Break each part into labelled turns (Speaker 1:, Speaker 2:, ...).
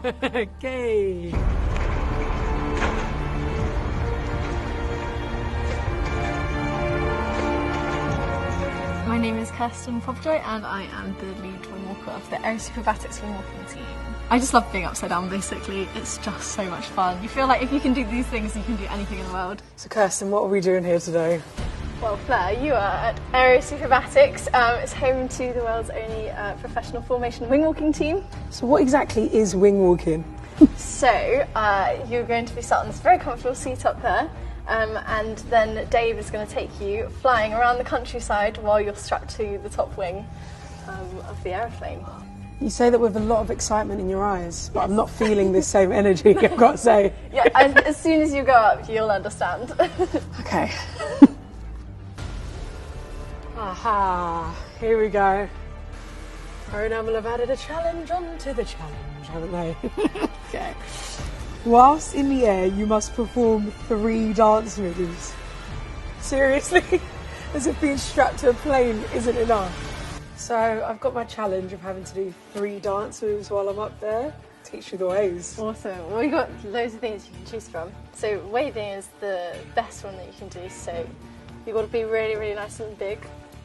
Speaker 1: Okay.
Speaker 2: My name is Kirsten and I am the lead wingwalker of the AeroSuperBatics Wingwalking team. I just love being upside down basically, it's just so much fun. You feel like if you can do these things, you can do anything in the world.
Speaker 1: So Kirsten, what are we doing here today?
Speaker 2: Well Fleur, you are at AeroSuperBatics. It's home to the world's only professional formation wingwalking team.
Speaker 1: So what exactly is wingwalking?
Speaker 2: So you're going to be sat on this very comfortable seat up there. And then Dave is going to take you flying around the countryside while you're strapped to the top wing of the aeroplane.
Speaker 1: You say that with a lot of excitement in your eyes, but I'm not feeling this same energy, I've got to say.
Speaker 2: Yeah, as soon as you go up, you'll understand.
Speaker 1: Okay. Aha, here we go. PRONAMEL have added a challenge onto the challenge, haven't they? Okay. Whilst in the air, you must perform 3 dance moves. Seriously? As if being strapped to a plane isn't enough. So I've got my challenge of having to do 3 dance moves while I'm up there. Teach you the ways.
Speaker 2: Awesome. Well, we've got loads of things you can choose from. So waving is the best one that you can do. So you've got to be really, really nice and big.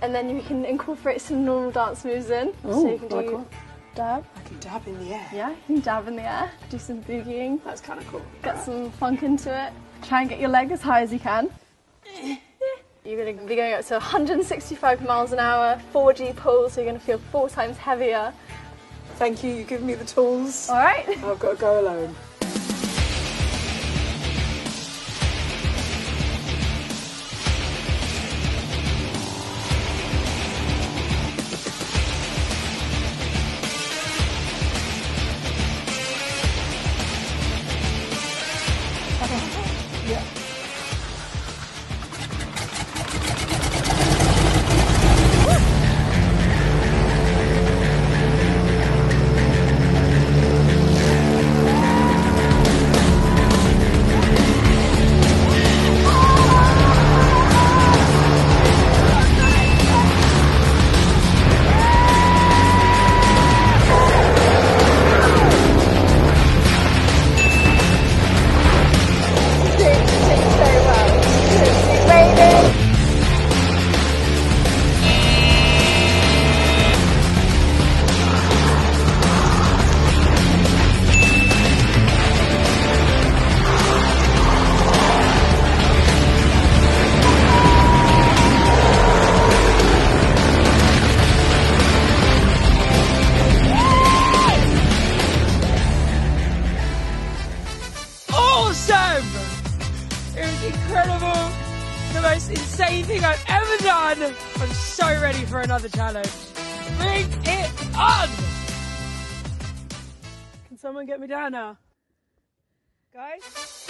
Speaker 2: And then you can incorporate some normal dance moves in.
Speaker 1: Ooh,
Speaker 2: so you can
Speaker 1: like
Speaker 2: do
Speaker 1: what?
Speaker 2: dab.
Speaker 1: I can dab in the air.
Speaker 2: Yeah, you can dab in the air, do some boogieing.
Speaker 1: That's kind of cool.
Speaker 2: Get some funk into it. Try and get your leg as high as you can. You're going to be going up to 165 miles an hour, 4G pulls, so you're going to feel 4 times heavier.
Speaker 1: Thank you, you've given me the tools.
Speaker 2: All right.
Speaker 1: I've got to go alone. Yeah. It was incredible. The most insane thing I've ever done. I'm so ready for another challenge. Bring it on! Can someone get me down now? Guys?